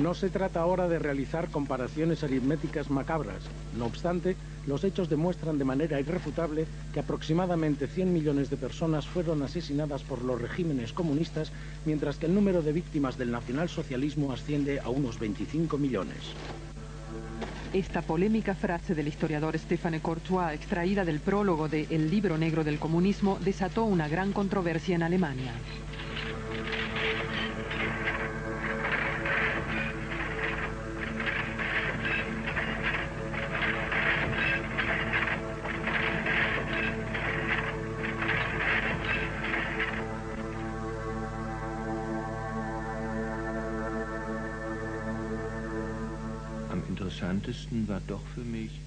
No se trata ahora de realizar comparaciones aritméticas macabras. No obstante, los hechos demuestran de manera irrefutable que aproximadamente 100 millones de personas fueron asesinadas por los regímenes comunistas, mientras que el número de víctimas del nacionalsocialismo asciende a unos 25 millones. Esta polémica frase del historiador Stéphane Courtois, extraída del prólogo de El libro negro del comunismo, desató una gran controversia en Alemania.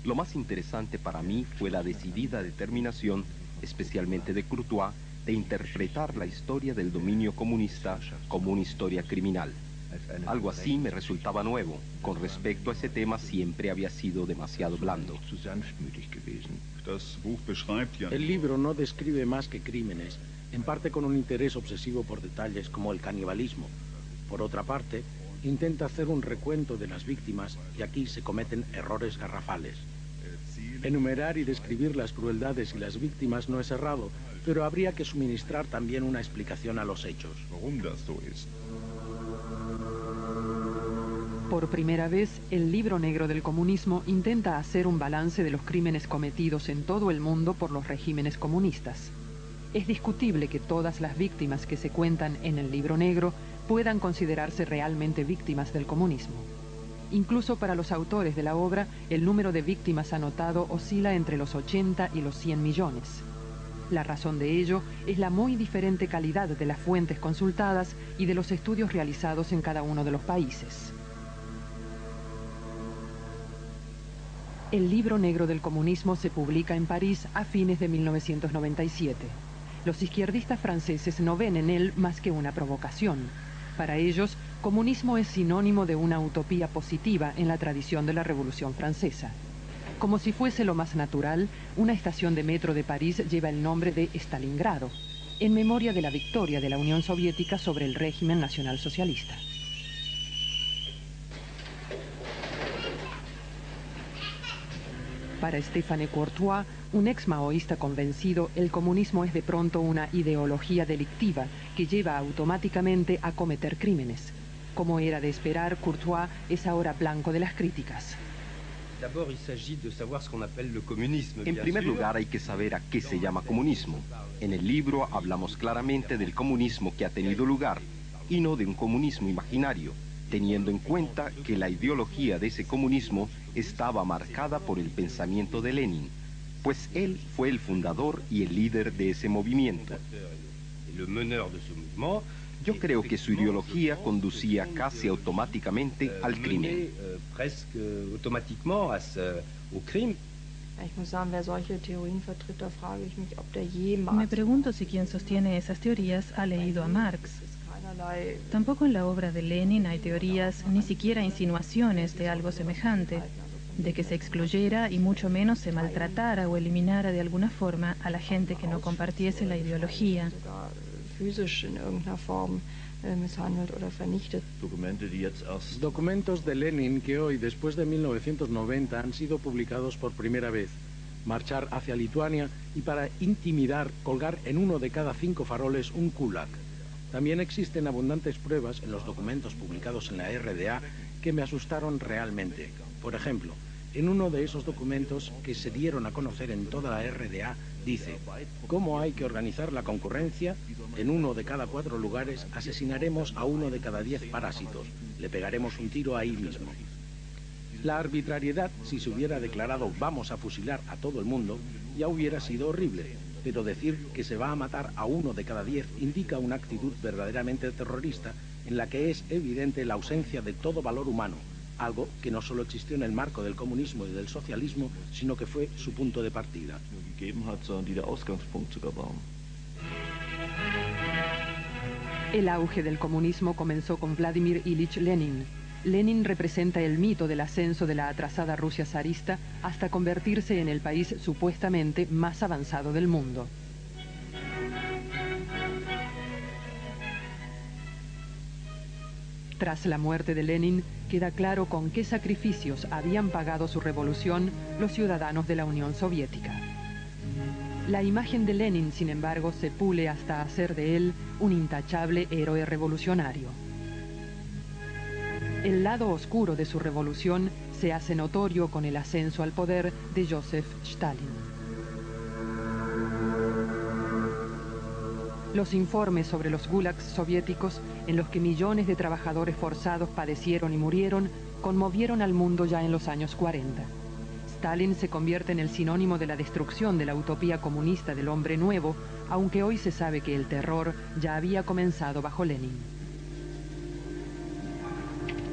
Lo más interesante para mí fue la decidida determinación, especialmente de Courtois, de interpretar la historia del dominio comunista como una historia criminal. Algo así me resultaba nuevo. Con respecto a ese tema siempre había sido demasiado blando. El libro no describe más que crímenes, en parte con un interés obsesivo por detalles como el canibalismo. Por otra parte, intenta hacer un recuento de las víctimas y aquí se cometen errores garrafales. Enumerar y describir las crueldades y las víctimas no es errado, pero habría que suministrar también una explicación a los hechos. Por primera vez, el libro negro del comunismo intenta hacer un balance de los crímenes cometidos en todo el mundo por los regímenes comunistas. Es discutible que todas las víctimas que se cuentan en el libro negro puedan considerarse realmente víctimas del comunismo. Incluso para los autores de la obra, el número de víctimas anotado oscila entre los 80 y los 100 millones. La razón de ello es la muy diferente calidad de las fuentes consultadas y de los estudios realizados en cada uno de los países. El libro negro del comunismo se publica en París a fines de 1997. Los izquierdistas franceses no ven en él más que una provocación. Para ellos, comunismo es sinónimo de una utopía positiva en la tradición de la Revolución Francesa. Como si fuese lo más natural, una estación de metro de París lleva el nombre de Stalingrado, en memoria de la victoria de la Unión Soviética sobre el régimen nacionalsocialista. Para Stéphane Courtois, un ex maoísta convencido, el comunismo es de pronto una ideología delictiva que lleva automáticamente a cometer crímenes. Como era de esperar, Courtois es ahora blanco de las críticas. En primer lugar, hay que saber a qué se llama comunismo. En el libro hablamos claramente del comunismo que ha tenido lugar y no de un comunismo imaginario, teniendo en cuenta que la ideología de ese comunismo estaba marcada por el pensamiento de Lenin, pues él fue el fundador y el líder de ese movimiento. Yo creo que su ideología conducía casi automáticamente al crimen. Me pregunto si quien sostiene esas teorías ha leído a Marx. Tampoco en la obra de Lenin hay teorías, ni siquiera insinuaciones de algo semejante, de que se excluyera y mucho menos se maltratara o eliminara de alguna forma a la gente que no compartiese la ideología. Documentos de Lenin que hoy, después de 1990, han sido publicados por primera vez. Marchar hacia Lituania y para intimidar, colgar en uno de cada 5 faroles un kulak. También existen abundantes pruebas en los documentos publicados en la RDA que me asustaron realmente. Por ejemplo, en uno de esos documentos que se dieron a conocer en toda la RDA, dice: ¿cómo hay que organizar la concurrencia? En 1 de cada 4 lugares asesinaremos a 1 de cada 10 parásitos. Le pegaremos un tiro ahí mismo. La arbitrariedad, si se hubiera declarado vamos a fusilar a todo el mundo, ya hubiera sido horrible. Pero decir que se va a matar a 1 de cada 10 indica una actitud verdaderamente terrorista en la que es evidente la ausencia de todo valor humano, algo que no solo existió en el marco del comunismo y del socialismo, sino que fue su punto de partida. El auge del comunismo comenzó con Vladimir Ilich Lenin. Lenin representa el mito del ascenso de la atrasada Rusia zarista hasta convertirse en el país supuestamente más avanzado del mundo. Tras la muerte de Lenin, queda claro con qué sacrificios habían pagado su revolución los ciudadanos de la Unión Soviética. La imagen de Lenin, sin embargo, se pule hasta hacer de él un intachable héroe revolucionario. El lado oscuro de su revolución se hace notorio con el ascenso al poder de Joseph Stalin. Los informes sobre los gulags soviéticos, en los que millones de trabajadores forzados padecieron y murieron, conmovieron al mundo ya en los años 40. Stalin se convierte en el sinónimo de la destrucción de la utopía comunista del hombre nuevo, aunque hoy se sabe que el terror ya había comenzado bajo Lenin.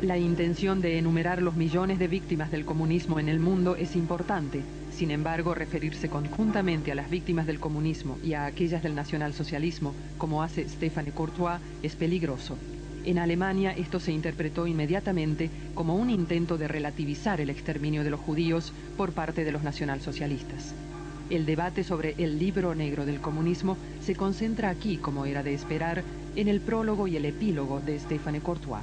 La intención de enumerar los millones de víctimas del comunismo en el mundo es importante. Sin embargo, referirse conjuntamente a las víctimas del comunismo y a aquellas del nacionalsocialismo, como hace Stéphane Courtois, es peligroso. En Alemania esto se interpretó inmediatamente como un intento de relativizar el exterminio de los judíos por parte de los nacionalsocialistas. El debate sobre el libro negro del comunismo se concentra aquí, como era de esperar, en el prólogo y el epílogo de Stéphane Courtois.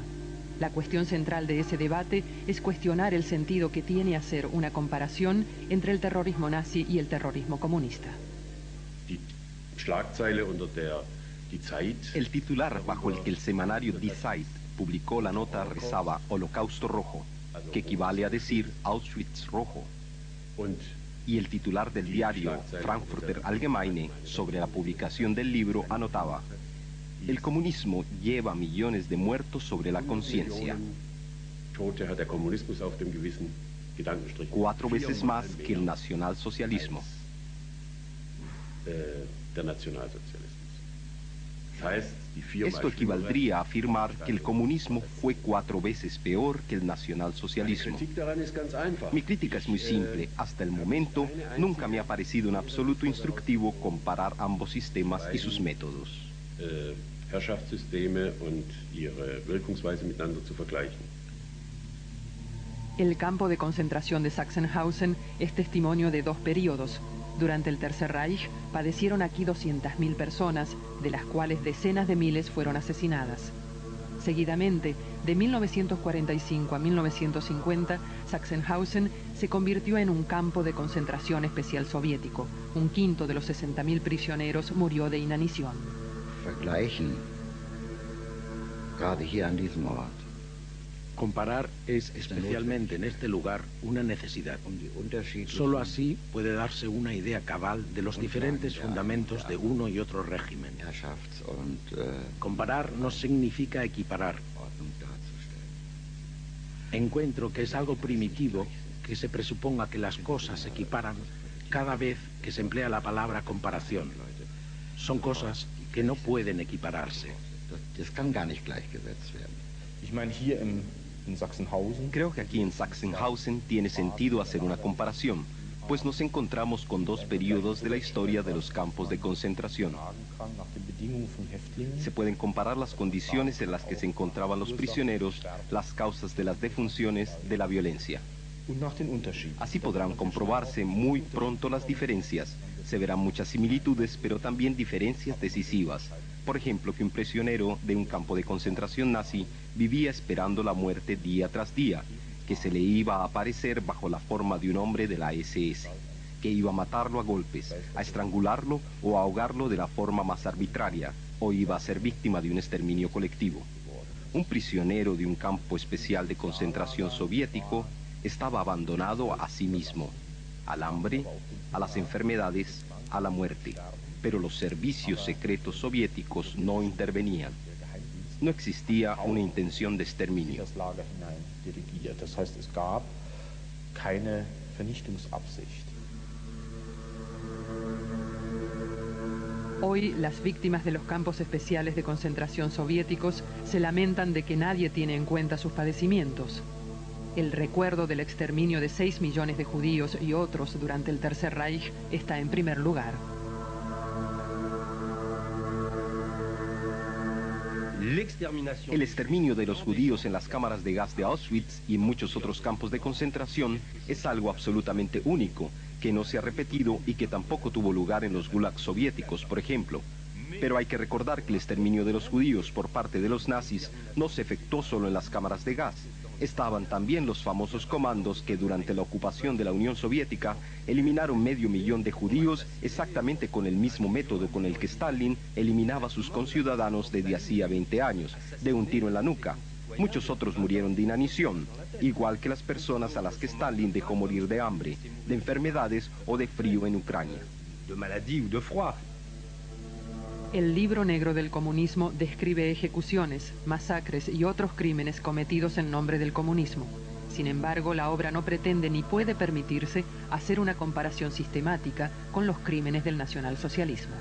La cuestión central de ese debate es cuestionar el sentido que tiene hacer una comparación entre el terrorismo nazi y el terrorismo comunista. El titular bajo el que el semanario Die Zeit publicó la nota rezaba Holocausto Rojo, que equivale a decir Auschwitz Rojo. Y el titular del diario Frankfurter Allgemeine sobre la publicación del libro anotaba: el comunismo lleva millones de muertos sobre la conciencia. 4 veces más que el nacionalsocialismo. Esto equivaldría a afirmar que el comunismo fue 4 veces peor que el nacionalsocialismo. Mi crítica es muy simple. Hasta el momento, nunca me ha parecido un absoluto instructivo comparar ambos sistemas y sus métodos. Herrschaftssysteme und ihre Wirkungsweise miteinander zu vergleichen. El campo de concentración de Sachsenhausen es testimonio de 2 periodos. Durante el Tercer Reich padecieron aquí 200.000 personas, de las cuales decenas de miles fueron asesinadas. Seguidamente, de 1945 a 1950, Sachsenhausen se convirtió en un campo de concentración especial soviético. 1/5 de los 60.000 prisioneros murió de inanición. Comparar es, especialmente en este lugar, una necesidad. Solo así puede darse una idea cabal de los diferentes fundamentos de uno y otro régimen. Comparar no significa equiparar. Encuentro que es algo primitivo que se presuponga que las cosas se equiparan cada vez que se emplea la palabra comparación. Son cosas que no pueden equipararse. Creo que aquí en Sachsenhausen tiene sentido hacer una comparación, pues nos encontramos con 2 periodos de la historia de los campos de concentración. Se pueden comparar las condiciones en las que se encontraban los prisioneros, las causas de las defunciones, de la violencia. Así podrán comprobarse muy pronto las diferencias. Se verán muchas similitudes, pero también diferencias decisivas. Por ejemplo, que un prisionero de un campo de concentración nazi vivía esperando la muerte día tras día, que se le iba a aparecer bajo la forma de un hombre de la SS, que iba a matarlo a golpes, a estrangularlo o a ahogarlo de la forma más arbitraria, o iba a ser víctima de un exterminio colectivo. Un prisionero de un campo especial de concentración soviético estaba abandonado a sí mismo, al hambre, a las enfermedades, a la muerte. Pero los servicios secretos soviéticos no intervenían. No existía una intención de exterminio. Hoy, las víctimas de los campos especiales de concentración soviéticos se lamentan de que nadie tiene en cuenta sus padecimientos. El recuerdo del exterminio de 6 millones de judíos y otros durante el Tercer Reich está en primer lugar. El exterminio de los judíos en las cámaras de gas de Auschwitz y en muchos otros campos de concentración es algo absolutamente único, que no se ha repetido y que tampoco tuvo lugar en los gulags soviéticos, por ejemplo. Pero hay que recordar que el exterminio de los judíos por parte de los nazis no se efectuó solo en las cámaras de gas. Estaban también los famosos comandos que durante la ocupación de la Unión Soviética eliminaron 500.000 de judíos exactamente con el mismo método con el que Stalin eliminaba a sus conciudadanos desde hacía 20 años, de un tiro en la nuca. Muchos otros murieron de inanición, igual que las personas a las que Stalin dejó morir de hambre, de enfermedades o de frío en Ucrania. El libro negro del comunismo describe ejecuciones, masacres y otros crímenes cometidos en nombre del comunismo. Sin embargo, la obra no pretende ni puede permitirse hacer una comparación sistemática con los crímenes del nacionalsocialismo.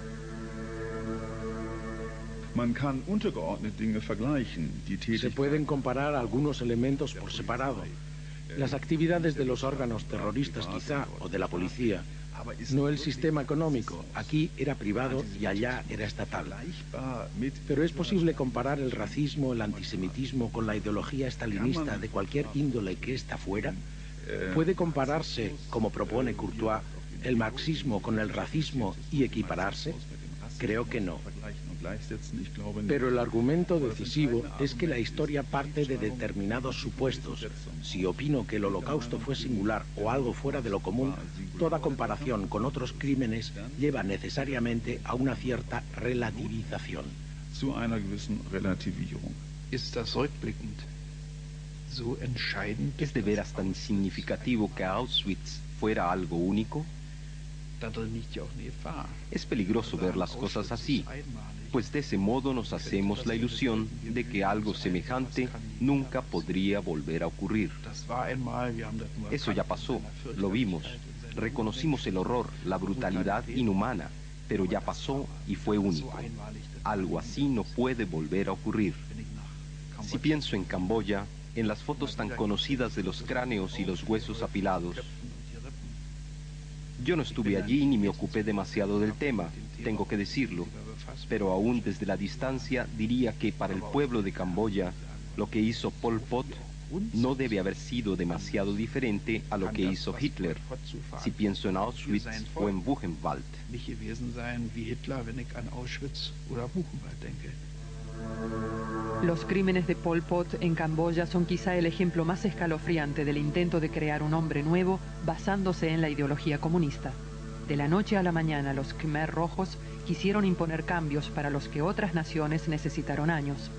Se pueden comparar algunos elementos por separado. Las actividades de los órganos terroristas quizá, o de la policía, no el sistema económico. Aquí era privado y allá era estatal. Pero es posible comparar el racismo, el antisemitismo con la ideología estalinista de cualquier índole que ésta fuera. ¿Puede compararse, como propone Courtois, el marxismo con el racismo y equipararse? Creo que no. Pero el argumento decisivo es que la historia parte de determinados supuestos. Si opino que el Holocausto fue singular o algo fuera de lo común, toda comparación con otros crímenes lleva necesariamente a una cierta relativización. ¿Es de veras tan significativo que Auschwitz fuera algo único? Es peligroso ver las cosas así, pues de ese modo nos hacemos la ilusión de que algo semejante nunca podría volver a ocurrir. Eso ya pasó, lo vimos, reconocimos el horror, la brutalidad inhumana, pero ya pasó y fue único. Algo así no puede volver a ocurrir. Si pienso en Camboya, en las fotos tan conocidas de los cráneos y los huesos apilados, yo no estuve allí ni me ocupé demasiado del tema, tengo que decirlo, pero aún desde la distancia diría que para el pueblo de Camboya, lo que hizo Pol Pot no debe haber sido demasiado diferente a lo que hizo Hitler, si pienso en Auschwitz o en Buchenwald. Los crímenes de Pol Pot en Camboya son quizá el ejemplo más escalofriante del intento de crear un hombre nuevo basándose en la ideología comunista. De la noche a la mañana, los Khmer rojos quisieron imponer cambios para los que otras naciones necesitaron años.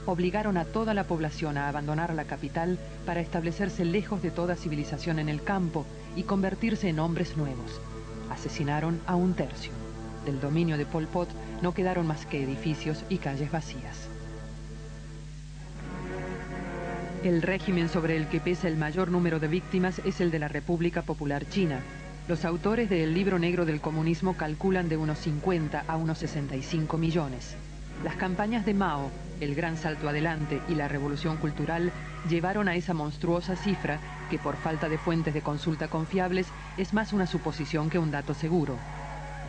Obligaron a toda la población a abandonar la capital para establecerse lejos de toda civilización en el campo y convertirse en hombres nuevos. Asesinaron a 1/3. Del dominio de Pol Pot no quedaron más que edificios y calles vacías. El régimen sobre el que pesa el mayor número de víctimas es el de la República Popular China. Los autores del Libro Negro del Comunismo calculan de unos 50 a unos 65 millones. Las campañas de Mao, el Gran Salto Adelante y la Revolución Cultural llevaron a esa monstruosa cifra que por falta de fuentes de consulta confiables es más una suposición que un dato seguro.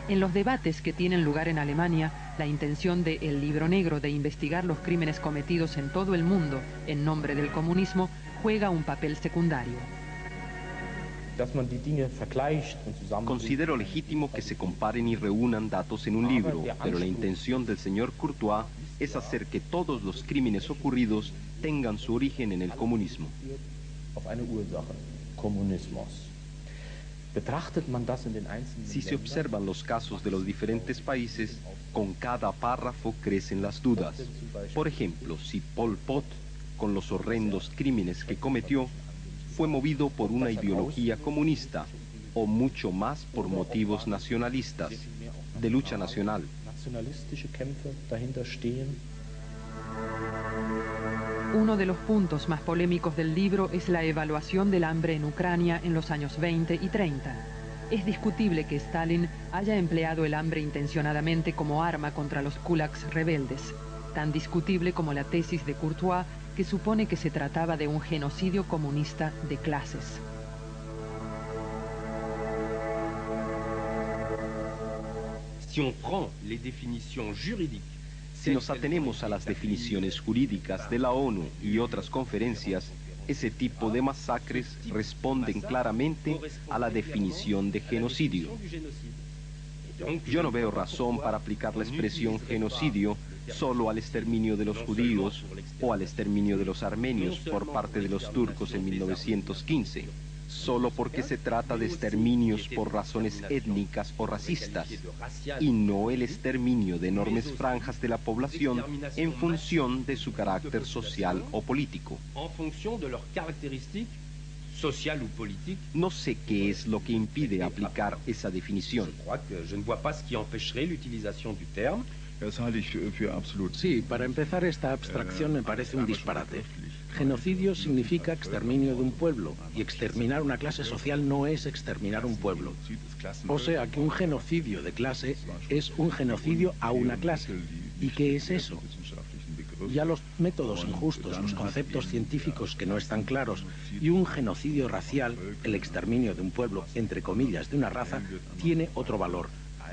En los debates que tienen lugar en Alemania, la intención de El Libro Negro de investigar los crímenes cometidos en todo el mundo en nombre del comunismo juega un papel secundario. Considero legítimo que se comparen y reúnan datos en un libro, pero la intención del señor Courtois es hacer que todos los crímenes ocurridos tengan su origen en el comunismo. Si se observan los casos de los diferentes países, con cada párrafo crecen las dudas. Por ejemplo, si Pol Pot, con los horrendos crímenes que cometió, fue movido por una ideología comunista o mucho más por motivos nacionalistas, de lucha nacional. Uno de los puntos más polémicos del libro es la evaluación del hambre en Ucrania en los años 20 y 30. Es discutible que Stalin haya empleado el hambre intencionadamente como arma contra los kulaks rebeldes, tan discutible como la tesis de Courtois, que supone que se trataba de un genocidio comunista de clases. Si nos atenemos a las definiciones jurídicas de la ONU y otras conferencias, ese tipo de masacres responden claramente a la definición de genocidio. Yo no veo razón para aplicar la expresión genocidio solo al exterminio de los judíos o al exterminio de los armenios por parte de los turcos en 1915, solo porque se trata de exterminios por razones étnicas o racistas, y no el exterminio de enormes franjas de la población en función de su carácter social o político. No sé qué es lo que impide aplicar esa definición. Sí, para empezar, esta abstracción me parece un disparate. Genocidio significa exterminio de un pueblo, y exterminar una clase social no es exterminar un pueblo. O sea que un genocidio de clase es un genocidio a una clase. ¿Y qué es eso? Ya los métodos injustos, los conceptos científicos que no están claros, y un genocidio racial, el exterminio de un pueblo, entre comillas, de una raza, tiene otro valor,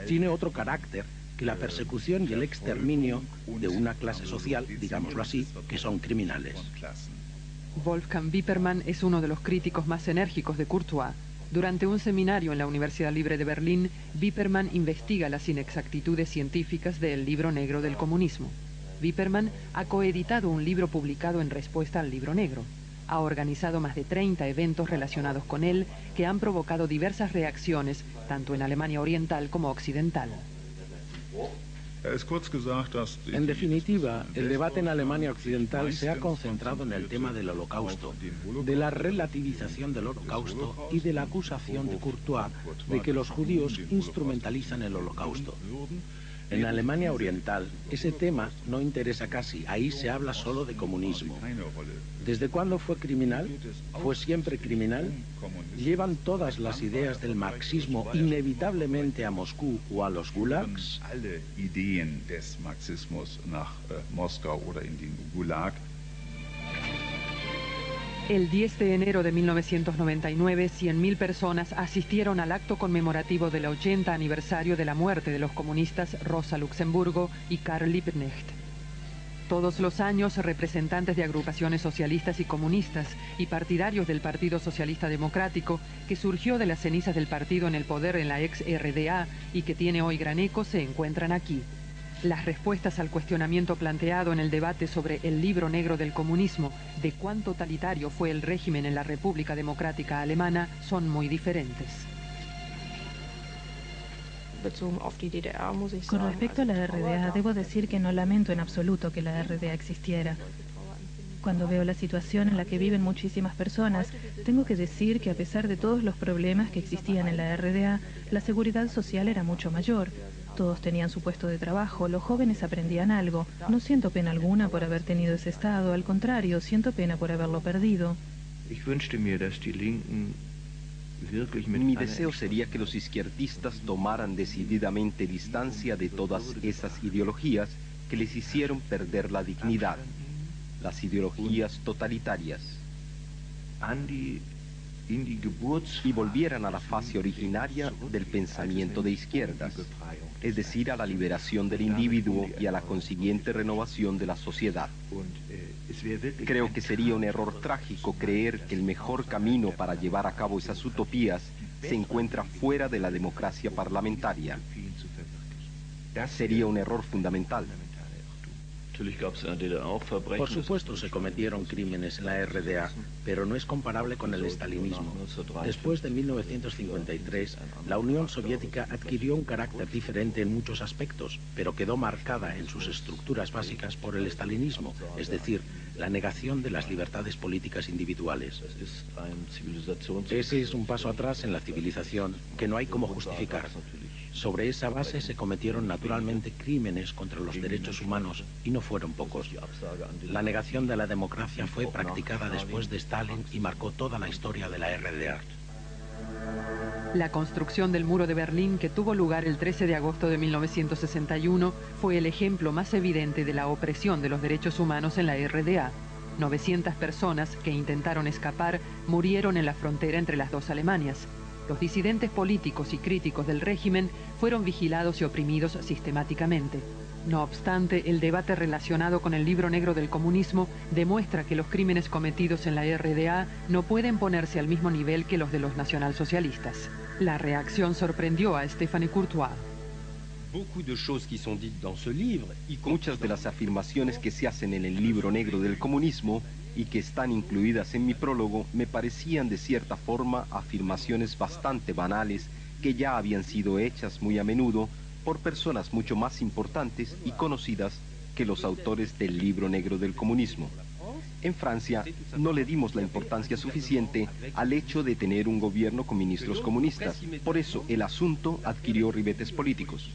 tiene otro carácter que la persecución y el exterminio de una clase social, digámoslo así, que son criminales. Wolfgang Wippermann es uno de los críticos más enérgicos de Courtois. Durante un seminario en la Universidad Libre de Berlín, Wippermann investiga las inexactitudes científicas del Libro Negro del Comunismo. Wippermann ha coeditado un libro publicado en respuesta al Libro Negro. Ha organizado más de 30 eventos relacionados con él que han provocado diversas reacciones, tanto en Alemania Oriental como Occidental. En definitiva, el debate en Alemania Occidental se ha concentrado en el tema del Holocausto, de la relativización del Holocausto y de la acusación de Courtois de que los judíos instrumentalizan el Holocausto. En Alemania Oriental, ese tema no interesa casi, ahí se habla solo de comunismo. ¿Desde cuándo fue criminal? ¿Fue siempre criminal? ¿Llevan todas las ideas del marxismo inevitablemente a Moscú o a los gulags? El 10 de enero de 1999, 100.000 personas asistieron al acto conmemorativo del 80 aniversario de la muerte de los comunistas Rosa Luxemburgo y Karl Liebknecht. Todos los años, representantes de agrupaciones socialistas y comunistas y partidarios del Partido Socialista Democrático, que surgió de las cenizas del partido en el poder en la ex RDA y que tiene hoy gran eco, se encuentran aquí. Las respuestas al cuestionamiento planteado en el debate sobre el Libro Negro del Comunismo, de cuán totalitario fue el régimen en la República Democrática Alemana, son muy diferentes. Con respecto a la RDA, debo decir que no lamento en absoluto que la RDA existiera. Cuando veo la situación en la que viven muchísimas personas, tengo que decir que a pesar de todos los problemas que existían en la RDA, la seguridad social era mucho mayor. Todos tenían su puesto de trabajo, los jóvenes aprendían algo. No siento pena alguna por haber tenido ese estado, al contrario, siento pena por haberlo perdido. Mi deseo sería que los izquierdistas tomaran decididamente distancia de todas esas ideologías que les hicieron perder la dignidad, las ideologías totalitarias, y volvieran a la fase originaria del pensamiento de izquierdas, es decir, a la liberación del individuo y a la consiguiente renovación de la sociedad. Creo que sería un error trágico creer que el mejor camino para llevar a cabo esas utopías se encuentra fuera de la democracia parlamentaria. Sería un error fundamental. Por supuesto se cometieron crímenes en la RDA, pero no es comparable con el estalinismo. Después de 1953, la Unión Soviética adquirió un carácter diferente en muchos aspectos, pero quedó marcada en sus estructuras básicas por el estalinismo, es decir, la negación de las libertades políticas individuales. Ese es un paso atrás en la civilización que no hay cómo justificar. Sobre esa base se cometieron naturalmente crímenes contra los derechos humanos y no fueron pocos. La negación de la democracia fue practicada después de Stalin y marcó toda la historia de la RDA. La construcción del muro de Berlín, que tuvo lugar el 13 de agosto de 1961, fue el ejemplo más evidente de la opresión de los derechos humanos en la RDA. 900 personas que intentaron escapar murieron en la frontera entre las dos Alemanias. Los disidentes políticos y críticos del régimen fueron vigilados y oprimidos sistemáticamente. No obstante, el debate relacionado con el Libro Negro del Comunismo demuestra que los crímenes cometidos en la RDA no pueden ponerse al mismo nivel que los de los nacionalsocialistas. La reacción sorprendió a Stéphane Courtois. Muchas de las afirmaciones que se hacen en el libro negro del comunismo y que están incluidas en mi prólogo me parecían de cierta forma afirmaciones bastante banales que ya habían sido hechas muy a menudo por personas mucho más importantes y conocidas que los autores del libro negro del comunismo. En Francia no le dimos la importancia suficiente al hecho de tener un gobierno con ministros comunistas. Por eso el asunto adquirió ribetes políticos.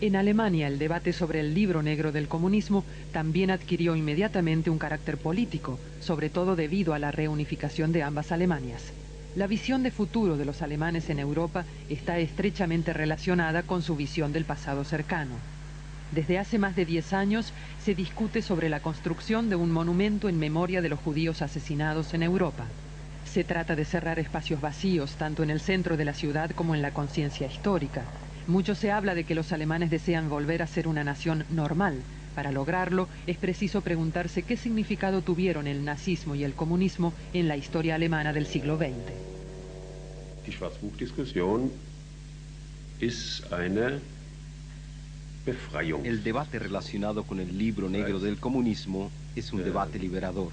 En Alemania, el debate sobre el libro negro del comunismo también adquirió inmediatamente un carácter político, sobre todo debido a la reunificación de ambas Alemanias. La visión de futuro de los alemanes en Europa está estrechamente relacionada con su visión del pasado cercano. Desde hace más de 10 años se discute sobre la construcción de un monumento en memoria de los judíos asesinados en Europa. Se trata de cerrar espacios vacíos tanto en el centro de la ciudad como en la conciencia histórica. Mucho se habla de que los alemanes desean volver a ser una nación normal. Para lograrlo, es preciso preguntarse qué significado tuvieron el nazismo y el comunismo en la historia alemana del siglo XX. Die Schwarzbuchdiskussion ist eine Befreiung. El debate relacionado con el libro negro del comunismo es un debate liberador.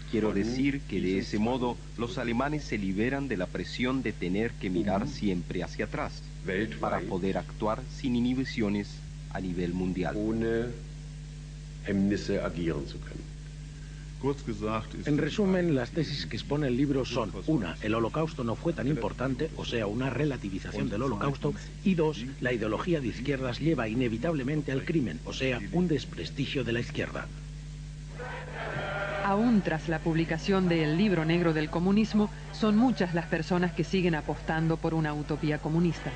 Quiero decir que de ese modo los alemanes se liberan de la presión de tener que mirar siempre hacia atrás para poder actuar sin inhibiciones a nivel mundial. En resumen, las tesis que expone el libro son: 1, el holocausto no fue tan importante, o sea, una relativización del holocausto, y 2, la ideología de izquierdas lleva inevitablemente al crimen, o sea, un desprestigio de la izquierda. Aún tras la publicación del libro negro del comunismo, son muchas las personas que siguen apostando por una utopía comunista.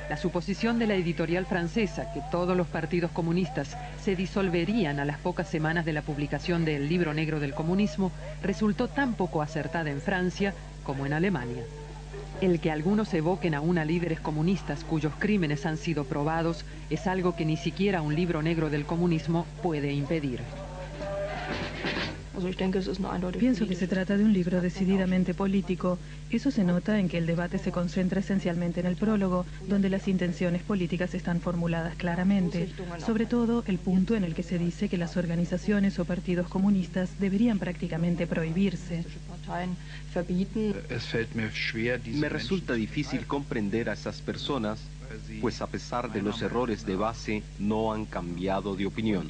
La suposición de la editorial francesa que todos los partidos comunistas se disolverían a las pocas semanas de la publicación del libro negro del comunismo resultó tan poco acertada en Francia como en Alemania. El que algunos evoquen aún a líderes comunistas cuyos crímenes han sido probados es algo que ni siquiera un libro negro del comunismo puede impedir. Pienso que se trata de un libro decididamente político. Eso se nota en que el debate se concentra esencialmente en el prólogo, donde las intenciones políticas están formuladas claramente. Sobre todo, el punto en el que se dice que las organizaciones o partidos comunistas deberían prácticamente prohibirse. Me resulta difícil comprender a esas personas, pues a pesar de los errores de base, no han cambiado de opinión.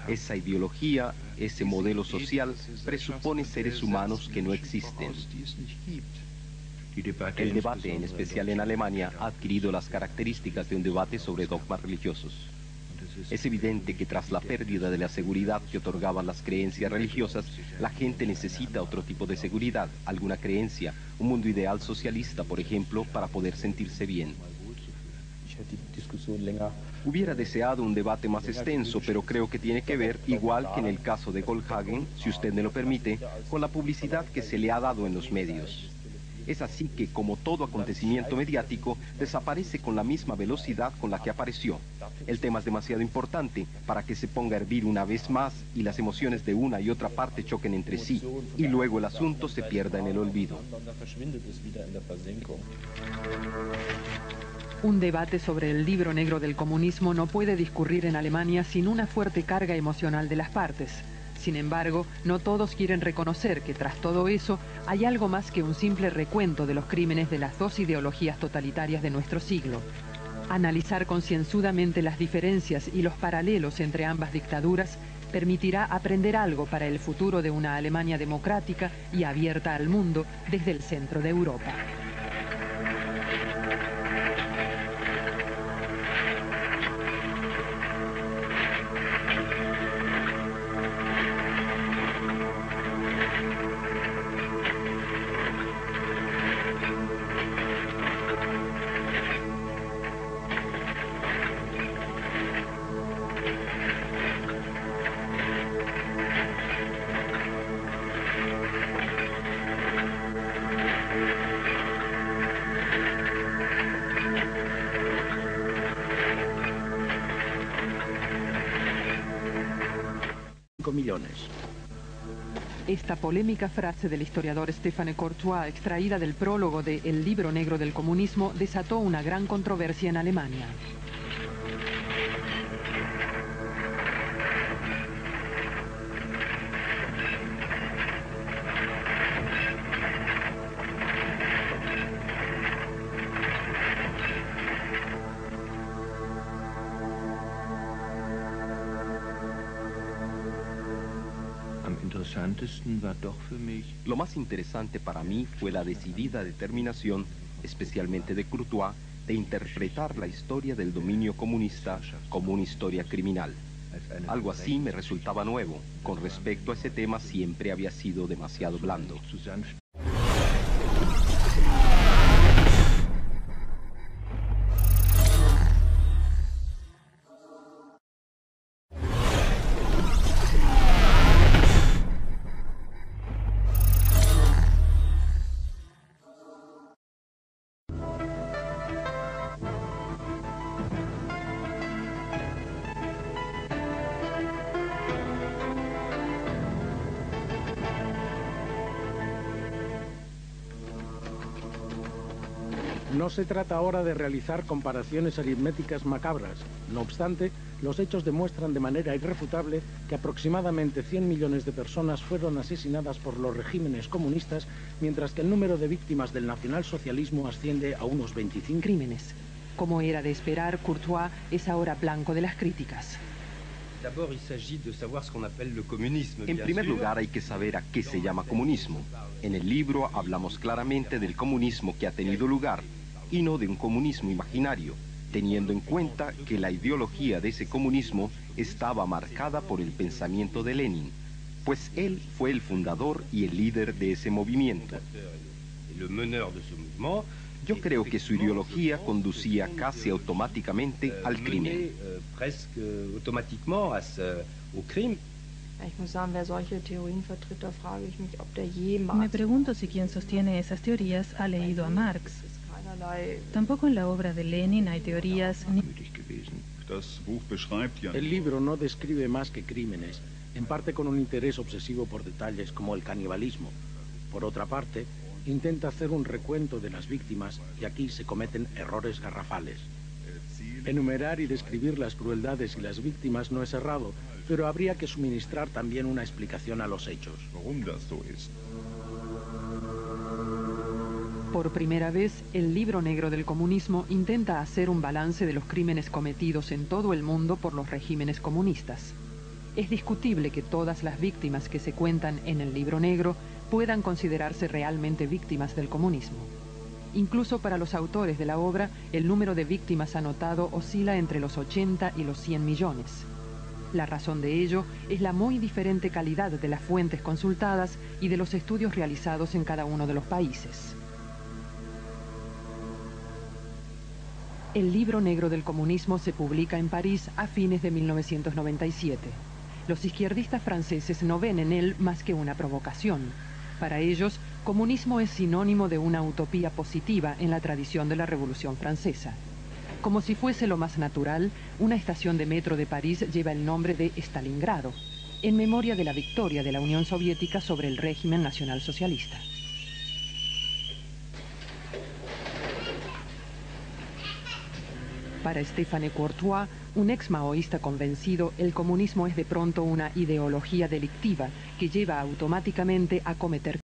Esa ideología, ese modelo social, presupone seres humanos que no existen. El debate, en especial en Alemania, ha adquirido las características de un debate sobre dogmas religiosos. Es evidente que tras la pérdida de la seguridad que otorgaban las creencias religiosas, la gente necesita otro tipo de seguridad, alguna creencia, un mundo ideal socialista, por ejemplo, para poder sentirse bien. Hubiera deseado un debate más extenso, pero creo que tiene que ver, igual que en el caso de Goldhagen, si usted me lo permite, con la publicidad que se le ha dado en los medios. Es así que, como todo acontecimiento mediático, desaparece con la misma velocidad con la que apareció. El tema es demasiado importante para que se ponga a hervir una vez más y las emociones de una y otra parte choquen entre sí, y luego el asunto se pierda en el olvido. Un debate sobre el libro negro del comunismo no puede discurrir en Alemania sin una fuerte carga emocional de las partes. Sin embargo, no todos quieren reconocer que tras todo eso hay algo más que un simple recuento de los crímenes de las dos ideologías totalitarias de nuestro siglo. Analizar concienzudamente las diferencias y los paralelos entre ambas dictaduras permitirá aprender algo para el futuro de una Alemania democrática y abierta al mundo desde el centro de Europa. Millones. Esta polémica frase del historiador Stéphane Courtois, extraída del prólogo de El libro negro del comunismo, desató una gran controversia en Alemania. Lo más interesante para mí fue la decidida determinación, especialmente de Courtois, de interpretar la historia del dominio comunista como una historia criminal. Algo así me resultaba nuevo. Con respecto a ese tema siempre había sido demasiado blando. No se trata ahora de realizar comparaciones aritméticas macabras. No obstante, los hechos demuestran de manera irrefutable que aproximadamente 100 millones de personas fueron asesinadas por los regímenes comunistas, mientras que el número de víctimas del nacionalsocialismo asciende a unos 25 crímenes. Como era de esperar, Courtois es ahora blanco de las críticas. En primer lugar, hay que saber a qué se llama comunismo. En el libro hablamos claramente del comunismo que ha tenido lugar, y no de un comunismo imaginario, teniendo en cuenta que la ideología de ese comunismo estaba marcada por el pensamiento de Lenin, pues él fue el fundador y el líder de ese movimiento. Yo creo que su ideología conducía casi automáticamente al crimen. Me pregunto si quien sostiene esas teorías ha leído a Marx. Tampoco en la obra de Lenin hay teorías ni... El libro no describe más que crímenes, en parte con un interés obsesivo por detalles como el canibalismo. Por otra parte, intenta hacer un recuento de las víctimas y aquí se cometen errores garrafales. Enumerar y describir las crueldades y las víctimas no es errado, pero habría que suministrar también una explicación a los hechos. Por primera vez, el libro negro del comunismo intenta hacer un balance de los crímenes cometidos en todo el mundo por los regímenes comunistas. Es discutible que todas las víctimas que se cuentan en el libro negro puedan considerarse realmente víctimas del comunismo. Incluso para los autores de la obra, el número de víctimas anotado oscila entre los 80 y los 100 millones. La razón de ello es la muy diferente calidad de las fuentes consultadas y de los estudios realizados en cada uno de los países. El libro negro del comunismo se publica en París a fines de 1997. Los izquierdistas franceses no ven en él más que una provocación. Para ellos, comunismo es sinónimo de una utopía positiva en la tradición de la Revolución Francesa. Como si fuese lo más natural, una estación de metro de París lleva el nombre de Stalingrado, en memoria de la victoria de la Unión Soviética sobre el régimen nacionalsocialista. Para Stéphane Courtois, un ex-maoísta convencido, el comunismo es de pronto una ideología delictiva que lleva automáticamente a cometer